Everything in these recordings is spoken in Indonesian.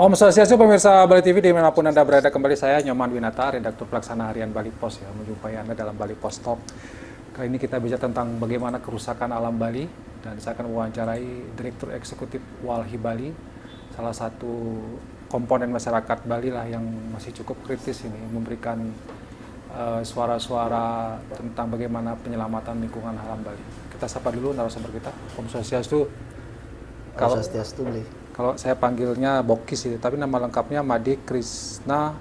Om Swastiastu pemirsa Bali TV dimanapun Anda berada, kembali saya Nyoman Winata, redaktur pelaksana harian Bali Pos ya, menjumpai Anda dalam Bali Pos Talk. Kali ini kita bicara tentang bagaimana kerusakan alam Bali dan saya akan mewawancarai Direktur Eksekutif Walhi Bali, salah satu komponen masyarakat Bali lah yang masih cukup kritis ini, memberikan suara-suara tentang bagaimana penyelamatan lingkungan alam Bali. Kita sapa dulu narasumber kita, Om Swastiastu. Kalau Swastiastu, kalau saya panggilnya Bokis itu, tapi nama lengkapnya Madi Krisna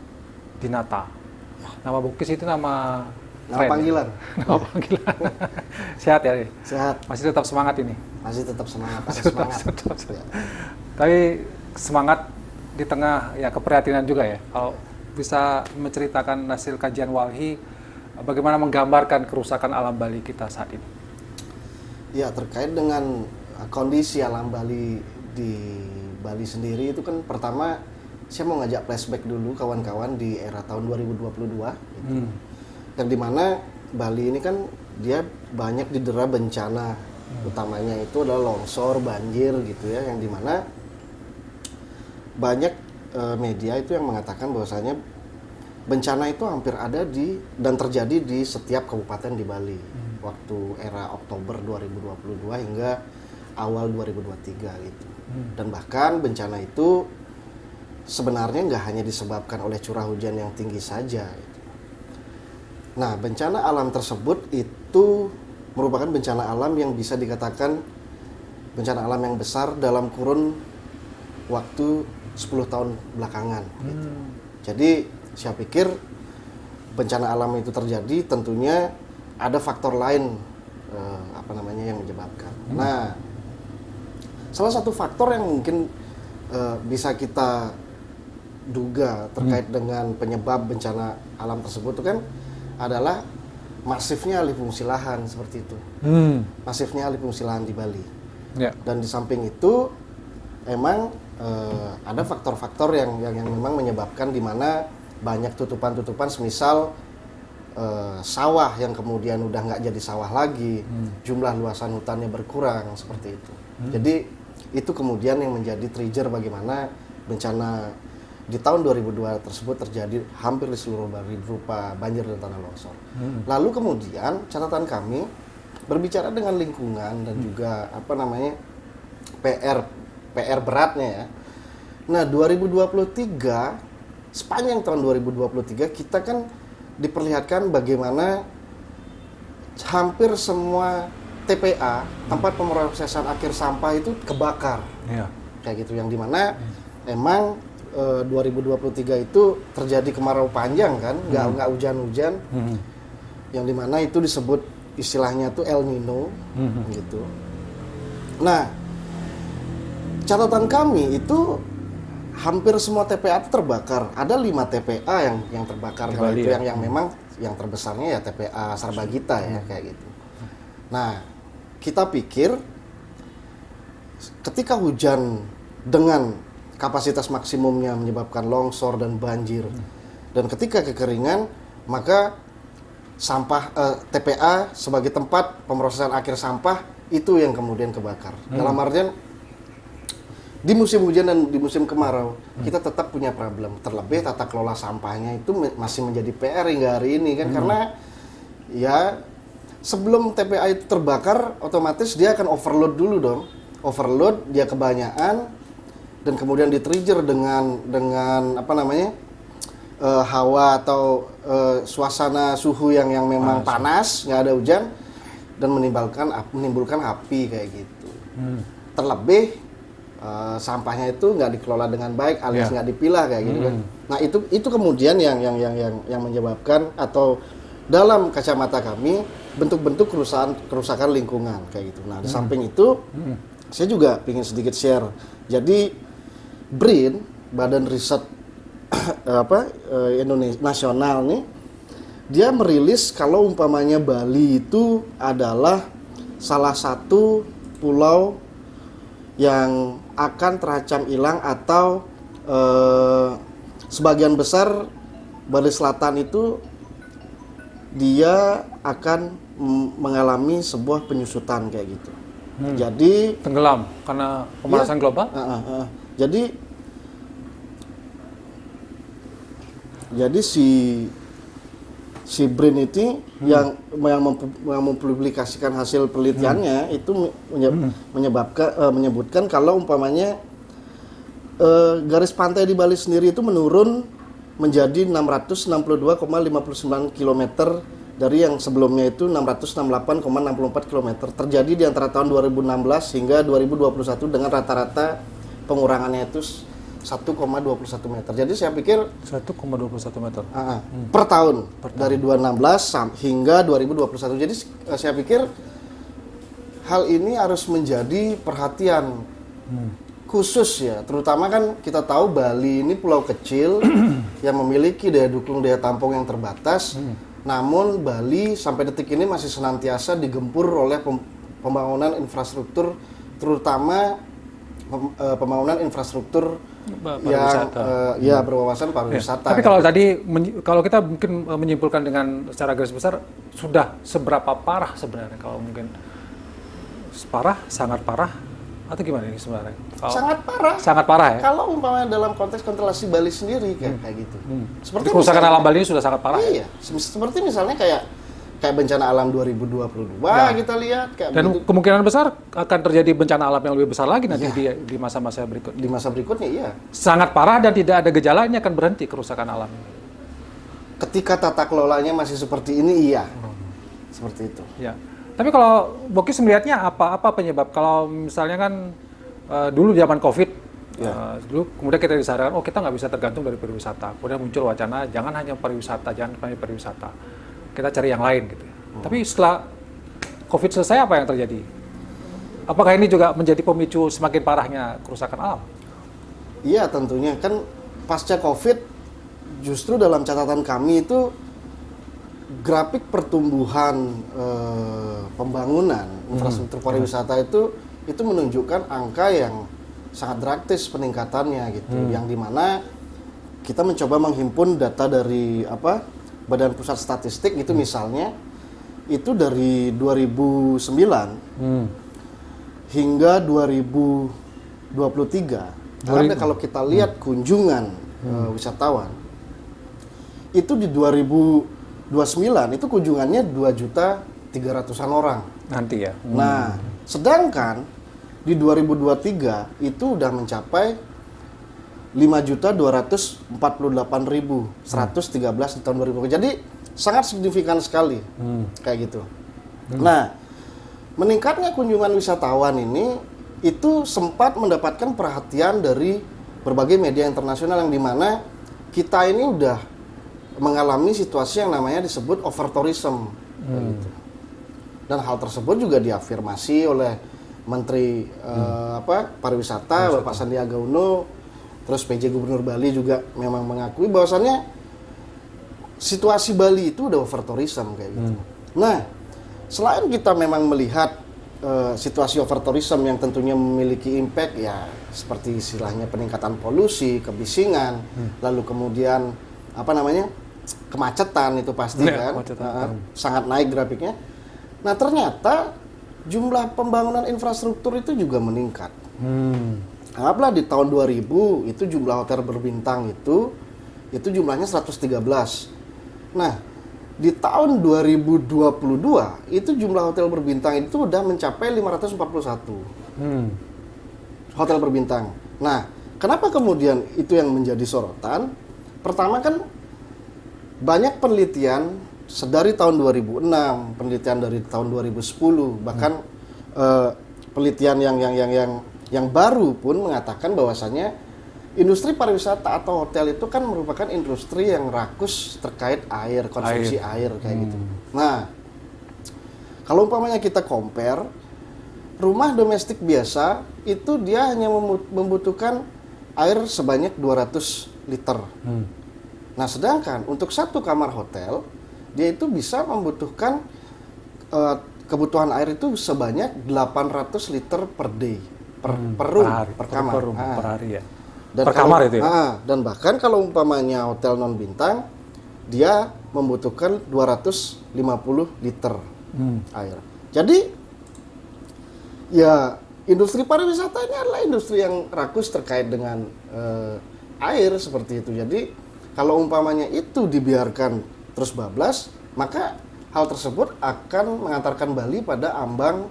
Dinata. Nama Bokis itu nama panggilan. Nama panggilan. Sehat ya? Sehat. Masih tetap semangat ini? Masih tetap semangat. Tetap. Tapi semangat di tengah ya keprihatinan juga ya. Kalau bisa menceritakan hasil kajian Walhi, bagaimana menggambarkan kerusakan alam Bali kita saat ini? Ya, terkait dengan kondisi alam Bali di Bali sendiri itu kan pertama saya mau ngajak flashback dulu kawan-kawan di era tahun 2022 gitu. Yang dimana Bali ini kan dia banyak didera bencana, utamanya itu adalah longsor, banjir gitu ya, yang dimana banyak media itu yang mengatakan bahwasanya bencana itu hampir ada di dan terjadi di setiap kabupaten di Bali waktu era Oktober 2022 hingga awal 2023 gitu. Dan bahkan bencana itu sebenarnya nggak hanya disebabkan oleh curah hujan yang tinggi saja gitu. Nah, bencana alam tersebut itu merupakan bencana alam yang bisa dikatakan bencana alam yang besar dalam kurun waktu 10 tahun belakangan gitu. Jadi saya pikir bencana alam itu terjadi tentunya ada faktor lain yang menyebabkan. Nah, salah satu faktor yang mungkin bisa kita duga terkait dengan penyebab bencana alam tersebut itu kan adalah masifnya alih fungsi lahan seperti itu. Masifnya alih fungsi lahan di Bali. Ya. Dan di samping itu emang ada faktor-faktor yang memang menyebabkan di mana banyak tutupan-tutupan semisal sawah yang kemudian udah nggak jadi sawah lagi, jumlah luasan hutannya berkurang seperti itu. Jadi itu kemudian yang menjadi trigger bagaimana bencana di tahun 2002 tersebut terjadi hampir di seluruh Bali berupa banjir dan tanah longsor. Lalu kemudian catatan kami berbicara dengan lingkungan dan juga PR beratnya ya. Nah, 2023 sepanjang tahun 2023 kita kan diperlihatkan bagaimana hampir semua TPA, tempat pemrosesan akhir sampah itu kebakar. Ya. Kayak gitu, yang dimana emang 2023 itu terjadi kemarau panjang kan, nggak hujan-hujan, yang dimana itu disebut istilahnya tuh El Nino gitu. Nah, catatan kami itu hampir semua TPA itu terbakar. Ada 5 TPA yang terbakar kalau itu ya? yang memang yang terbesarnya ya TPA Sarbagita ya kayak gitu. Nah, kita pikir ketika hujan dengan kapasitas maksimumnya menyebabkan longsor dan banjir, dan ketika kekeringan maka sampah TPA sebagai tempat pemrosesan akhir sampah itu yang kemudian kebakar. Dalam artian di musim hujan dan di musim kemarau kita tetap punya problem. Terlebih tata kelola sampahnya itu masih menjadi PR hingga hari ini kan, karena ya sebelum TPA itu terbakar otomatis dia akan overload dulu dong. Overload, dia kebanyakan dan kemudian di-trigger dengan hawa atau suasana suhu yang memang panas, nggak ada hujan, dan menimbulkan api kayak gitu. Terlebih sampahnya itu nggak dikelola dengan baik, alias nggak dipilah kayak gitu kan. Nah, itu kemudian yang menyebabkan, atau dalam kacamata kami, bentuk-bentuk kerusakan lingkungan kayak gitu. Nah, di samping itu saya juga ingin sedikit share. Jadi BRIN, Badan Riset Indonesia Nasional nih, dia merilis kalau umpamanya Bali itu adalah salah satu pulau yang akan terancam hilang, atau sebagian besar Bali Selatan itu dia akan mengalami sebuah penyusutan kayak gitu. Jadi Tenggelam karena pemanasan global. jadi si BRIN itu yang mempublikasikan hasil penelitiannya itu menyebutkan kalau umpamanya garis pantai di Bali sendiri itu menurun menjadi 662,59 km dari yang sebelumnya itu 668,64 km. Terjadi di antara tahun 2016 hingga 2021 dengan rata-rata pengurangannya itu 1,21 meter. Jadi saya pikir 1,21 meter. per tahun dari 2016 hingga 2021. Jadi saya pikir hal ini harus menjadi perhatian khusus ya, terutama kan kita tahu Bali ini pulau kecil yang memiliki daya dukung daya tampung yang terbatas. Namun Bali sampai detik ini masih senantiasa digempur oleh pembangunan infrastruktur, terutama pembangunan infrastruktur yang berwawasan pariwisata. Tapi kalau kita mungkin menyimpulkan dengan secara garis besar, sudah seberapa parah sebenarnya? Kalau mungkin parah, sangat parah, atau gimana ini sebenarnya? Sangat parah. Sangat parah ya? Kalau umpamanya dalam konteks konstelasi Bali sendiri kayak gitu. Seperti kerusakan alam Bali ini sudah sangat parah. Iya, seperti misalnya kayak bencana alam 2022 kita lihat dan begitu. Kemungkinan besar akan terjadi bencana alam yang lebih besar lagi nanti di masa-masa berikut. Di masa berikutnya iya. Sangat parah dan tidak ada gejala, ini akan berhenti kerusakan alam. Ketika tata kelolanya masih seperti ini iya. Seperti itu. Ya. Tapi kalau Bokis melihatnya apa penyebab? Kalau misalnya kan dulu zaman Covid, dulu kemudian kita disarankan, kita nggak bisa tergantung dari pariwisata. Kemudian muncul wacana, jangan hanya pariwisata, kita cari yang lain gitu. Tapi setelah Covid selesai, apa yang terjadi? Apakah ini juga menjadi pemicu semakin parahnya kerusakan alam? Iya tentunya, kan pasca Covid justru dalam catatan kami itu grafik pertumbuhan pembangunan infrastruktur pariwisata itu menunjukkan angka yang sangat drastis peningkatannya gitu. Yang dimana kita mencoba menghimpun data dari Badan Pusat Statistik itu misalnya itu dari 2009 hingga 2023. Karena kalau kita lihat kunjungan wisatawan itu di 2029 itu kunjungannya 2.300.000-an orang nanti ya. Nah, sedangkan di 2023 itu udah mencapai 5.248.113 di tahun 2020. Jadi sangat signifikan sekali kayak gitu. Nah, meningkatnya kunjungan wisatawan ini itu sempat mendapatkan perhatian dari berbagai media internasional yang dimana kita ini udah mengalami situasi yang namanya disebut over tourism. Gitu. Dan hal tersebut juga diafirmasi oleh Menteri Pariwisata Bapak Sandiaga Uno, terus PJ Gubernur Bali juga memang mengakui bahwasannya situasi Bali itu udah over tourism kayak gitu. Nah, selain kita memang melihat situasi over tourism yang tentunya memiliki impact ya seperti istilahnya peningkatan polusi, kebisingan, lalu kemudian kemacetan itu pasti sangat naik grafiknya. Nah, ternyata jumlah pembangunan infrastruktur itu juga meningkat. Anggaplah di tahun 2000 itu jumlah hotel berbintang itu jumlahnya 113. Nah, di tahun 2022 itu jumlah hotel berbintang itu udah mencapai 541. Hotel berbintang. Nah, kenapa kemudian itu yang menjadi sorotan? Pertama kan banyak penelitian dari tahun 2006, penelitian dari tahun 2010, bahkan penelitian yang baru pun mengatakan bahwasannya industri pariwisata atau hotel itu kan merupakan industri yang rakus terkait air, konsumsi air kayak gitu. Nah, kalau umpamanya kita compare, rumah domestik biasa itu dia hanya membutuhkan air sebanyak 200 liter. Nah, sedangkan untuk satu kamar hotel, dia itu bisa membutuhkan kebutuhan air itu sebanyak 800 liter per day, per room, per kamar. Per hari ya. Dan per kamar itu ya? Dan bahkan kalau umpamanya hotel non bintang, dia membutuhkan 250 liter air. Jadi ya industri pariwisata ini adalah industri yang rakus terkait dengan air seperti itu. Jadi kalau umpamanya itu dibiarkan terus bablas, maka hal tersebut akan mengantarkan Bali pada ambang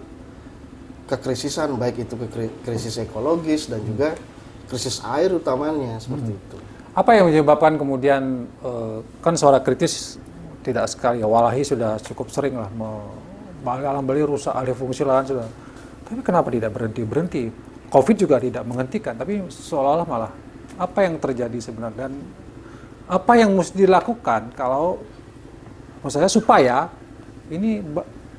kekrisisan, baik itu krisis ekologis dan juga krisis air utamanya seperti itu. Apa yang menyebabkan kemudian kan suara kritis tidak sekali ya, walahi sudah cukup sering lah alam Bali rusak, alih fungsi lahan sudah. Tapi kenapa tidak berhenti? Covid juga tidak menghentikan, tapi seolah-olah malah apa yang terjadi sebenarnya dan apa yang mesti dilakukan kalau maksud saya supaya ini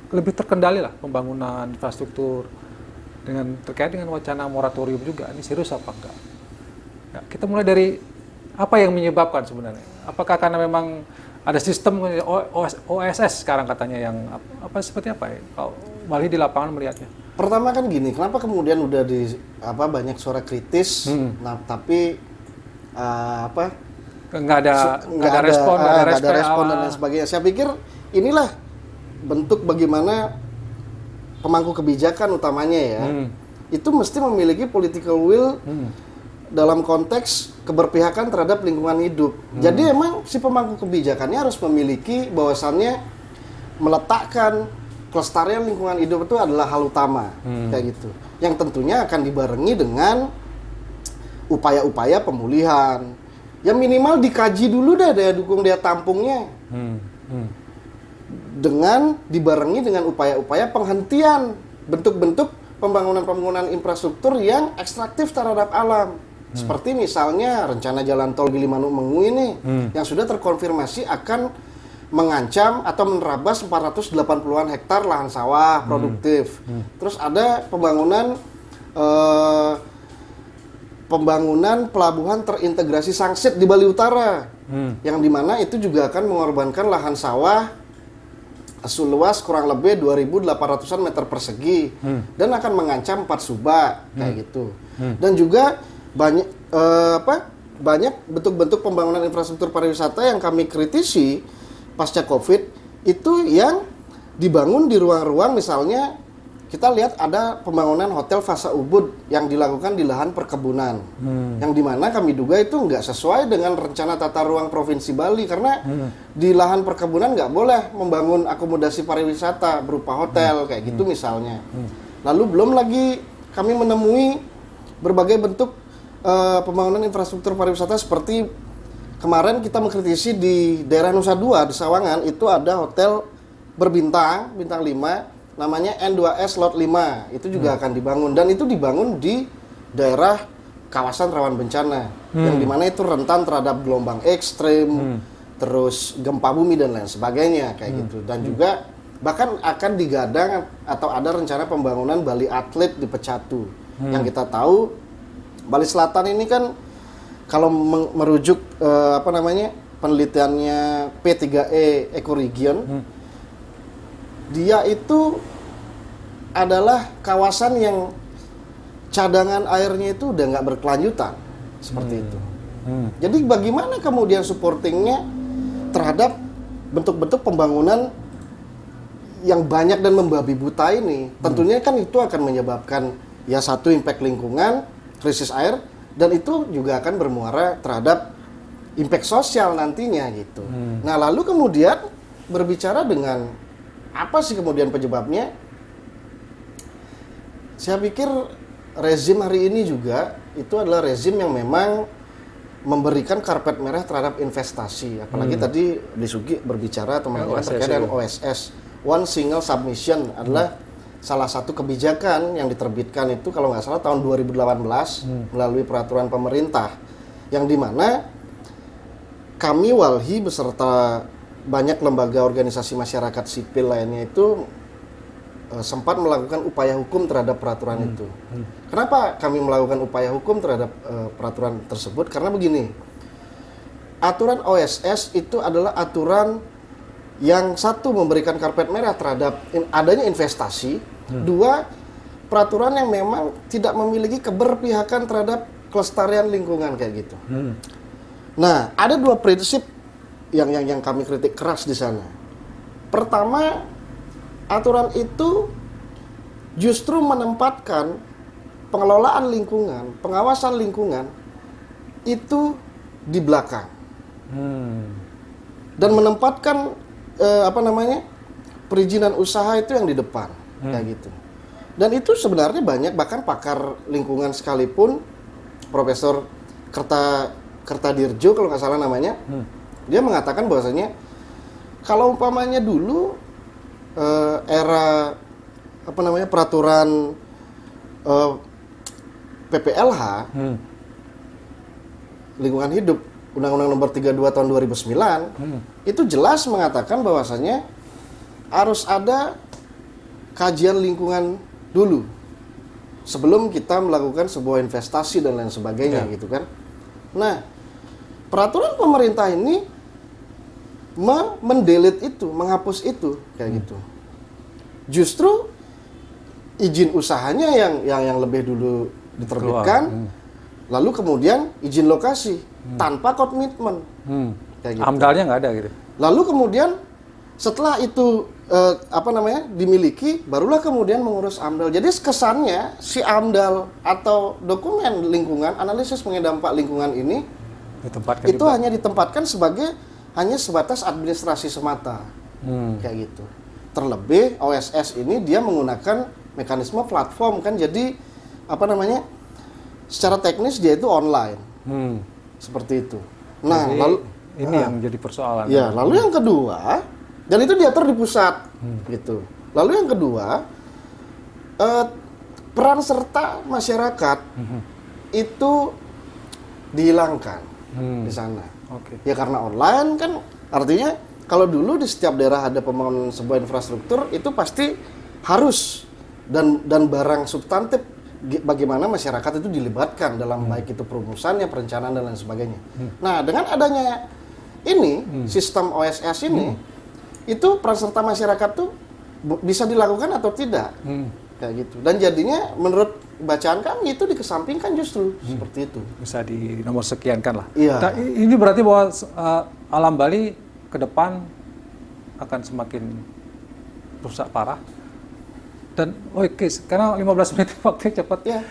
lebih terkendali lah pembangunan infrastruktur terkait dengan wacana moratorium juga, ini serius apa enggak? Ya, kita mulai dari apa yang menyebabkan sebenarnya? Apakah karena memang ada sistem OSS sekarang katanya yang seperti apa ya? Kalau Bali di lapangan melihatnya. Pertama kan gini, kenapa kemudian udah banyak suara kritis, nah tapi nggak ada respon dan lain sebagainya. Saya pikir inilah bentuk bagaimana pemangku kebijakan utamanya ya, itu mesti memiliki political will dalam konteks keberpihakan terhadap lingkungan hidup. Jadi emang si pemangku kebijakannya harus memiliki bahwasannya meletakkan kelestarian lingkungan hidup itu adalah hal utama, kayak gitu. Yang tentunya akan dibarengi dengan upaya-upaya pemulihan. Ya minimal dikaji dulu deh daya dukung daya tampungnya. Dengan dibarengi dengan upaya-upaya penghentian bentuk-bentuk pembangunan infrastruktur yang ekstraktif terhadap alam. Seperti misalnya rencana jalan tol Gilimanuk-Mengu ini yang sudah terkonfirmasi akan mengancam atau menerabas 480-an hektar lahan sawah produktif. Terus ada pembangunan pelabuhan terintegrasi Sangsit di Bali Utara, yang dimana itu juga akan mengorbankan lahan sawah seluas kurang lebih 2.800-an meter persegi dan akan mengancam 4 subak kayak gitu. Dan juga banyak bentuk-bentuk pembangunan infrastruktur pariwisata yang kami kritisi pasca Covid itu yang dibangun di ruang-ruang, misalnya kita lihat ada pembangunan hotel Fasa Ubud yang dilakukan di lahan perkebunan, yang dimana kami duga itu nggak sesuai dengan rencana tata ruang Provinsi Bali, karena di lahan perkebunan nggak boleh membangun akomodasi pariwisata berupa hotel kayak gitu misalnya. Lalu belum lagi kami menemui berbagai bentuk pembangunan infrastruktur pariwisata seperti kemarin kita mengkritisi di daerah Nusa Dua di Sawangan, itu ada hotel berbintang, bintang 5, namanya N2S Lot 5. Itu juga akan dibangun, dan itu dibangun di daerah kawasan rawan bencana, yang dimana itu rentan terhadap gelombang ekstrim, terus gempa bumi dan lain sebagainya kayak gitu. Dan juga bahkan akan digadang atau ada rencana pembangunan Bali Atlet di Pecatu. Yang kita tahu Bali Selatan ini kan kalau merujuk penelitiannya P3E Ecoregion, dia itu adalah kawasan yang cadangan airnya itu udah nggak berkelanjutan seperti itu. Jadi bagaimana kemudian supportingnya terhadap bentuk-bentuk pembangunan yang banyak dan membabi buta ini? Tentunya kan itu akan menyebabkan ya satu impact lingkungan, krisis air, dan itu juga akan bermuara terhadap impact sosial nantinya gitu. Nah lalu kemudian berbicara dengan apa sih kemudian penyebabnya? Saya pikir rezim hari ini juga itu adalah rezim yang memang memberikan karpet merah terhadap investasi. Apalagi tadi Blisugi berbicara atau mengatakan terkait dengan OSS, One Single Submission adalah salah satu kebijakan yang diterbitkan itu kalau nggak salah tahun 2018 melalui peraturan pemerintah, yang dimana kami Walhi beserta banyak lembaga organisasi masyarakat sipil lainnya itu sempat melakukan upaya hukum terhadap peraturan itu. Kenapa kami melakukan upaya hukum terhadap peraturan tersebut? Karena begini, aturan OSS itu adalah aturan yang satu memberikan karpet merah terhadap adanya investasi, dua peraturan yang memang tidak memiliki keberpihakan terhadap kelestarian lingkungan kayak gitu. Nah, ada dua prinsip yang kami kritik keras di sana. Pertama, aturan itu justru menempatkan pengelolaan lingkungan, pengawasan lingkungan itu di belakang. Dan menempatkan perizinan usaha itu yang di depan, kayak gitu. Dan itu sebenarnya banyak, bahkan pakar lingkungan sekalipun, Profesor Kertadirjo kalau nggak salah namanya, dia mengatakan bahwasanya kalau umpamanya dulu era peraturan PPLH lingkungan hidup Undang-Undang Nomor 32 Tahun 2009 itu jelas mengatakan bahwasanya harus ada kajian lingkungan dulu sebelum kita melakukan sebuah investasi dan lain sebagainya, gitu kan. Nah, peraturan pemerintah ini mendelete itu, menghapus itu, kayak gitu. Justru izin usahanya yang lebih dulu diterbitkan, lalu kemudian izin lokasi tanpa komitmen, kayak gitu. AMDAL-nya nggak ada gitu. Lalu kemudian setelah itu dimiliki, barulah kemudian mengurus AMDAL. Jadi kesannya si AMDAL atau dokumen lingkungan, analisis mengenai dampak lingkungan ini itu hanya ditempatkan hanya sebatas administrasi semata, kayak gitu. Terlebih OSS ini dia menggunakan mekanisme platform kan, jadi secara teknis dia itu online, seperti itu. Nah, jadi, lalu ini yang jadi persoalan. Ya, lalu yang kedua, dan itu diatur di pusat, gitu. Lalu yang kedua, peran serta masyarakat itu dihilangkan di sana. Ya karena online kan, artinya kalau dulu di setiap daerah ada pembangunan sebuah infrastruktur itu pasti harus dan barang substantif bagaimana masyarakat itu dilibatkan dalam baik itu perumusannya, perencanaan dan lain sebagainya. Nah, dengan adanya ini sistem OSS ini itu peran serta masyarakat tuh bisa dilakukan atau tidak, kayak gitu. Dan jadinya menurut bacaan kami itu dikesampingkan justru seperti itu. Bisa di nomor sekiankan lah. Iya. Nah, ini berarti bahwa alam Bali ke depan akan semakin rusak parah. Dan Bokis, karena 15 menit waktu cepat. Ya.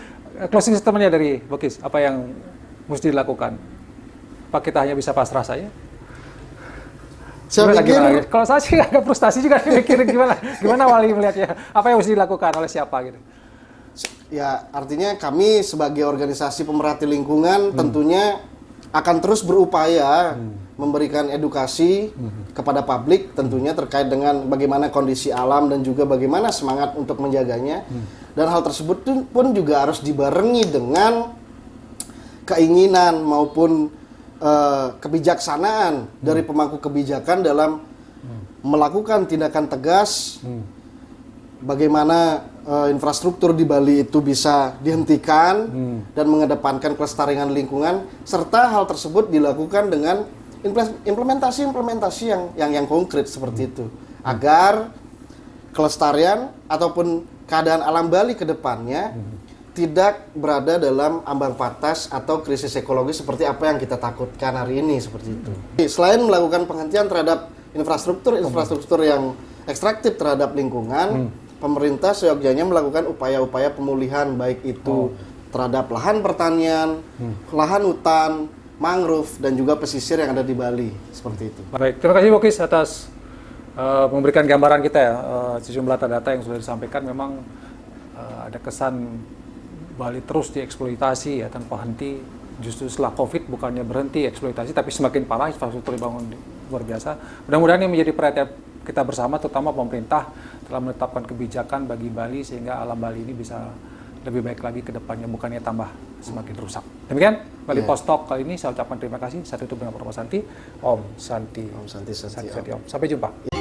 Closing statement-nya dari Bokis, apa yang mesti dilakukan? Apa kita hanya bisa pasrah saja? Saya pikir, kalau saya sih agak frustasi juga mikirin gimana Wali melihatnya, apa yang mesti dilakukan oleh siapa gitu. Ya, artinya kami sebagai organisasi pemerhati lingkungan tentunya akan terus berupaya memberikan edukasi kepada publik tentunya terkait dengan bagaimana kondisi alam dan juga bagaimana semangat untuk menjaganya. Dan hal tersebut pun juga harus dibarengi dengan keinginan maupun kebijaksanaan dari pemangku kebijakan dalam melakukan tindakan tegas bagaimana infrastruktur di Bali itu bisa dihentikan dan mengedepankan kelestarian lingkungan, serta hal tersebut dilakukan dengan implementasi yang konkret seperti itu, agar kelestarian ataupun keadaan alam Bali ke depannya tidak berada dalam ambang batas atau krisis ekologi seperti apa yang kita takutkan hari ini, seperti itu. Selain melakukan penghentian terhadap infrastruktur yang ekstraktif terhadap lingkungan, pemerintah seyogyanya melakukan upaya-upaya pemulihan baik itu terhadap lahan pertanian, lahan hutan, mangrove dan juga pesisir yang ada di Bali, seperti itu. Baik, terima kasih Bokis atas memberikan gambaran kita ya, sejumlah data yang sudah disampaikan. Memang ada kesan Bali terus dieksploitasi ya tanpa henti. Justru setelah COVID bukannya berhenti eksploitasi, tapi semakin parah, infrastruktur dibangun luar biasa. Mudah-mudahan ini menjadi perhatian kita bersama, terutama pemerintah telah menetapkan kebijakan bagi Bali sehingga alam Bali ini bisa lebih baik lagi ke depannya, bukannya tambah semakin rusak. Demikian Bali Post Talk kali ini, saya ucapkan terima kasih. Saya tutup dengan Om Santi. Om Santi. Om Santi. Om. Sampai jumpa.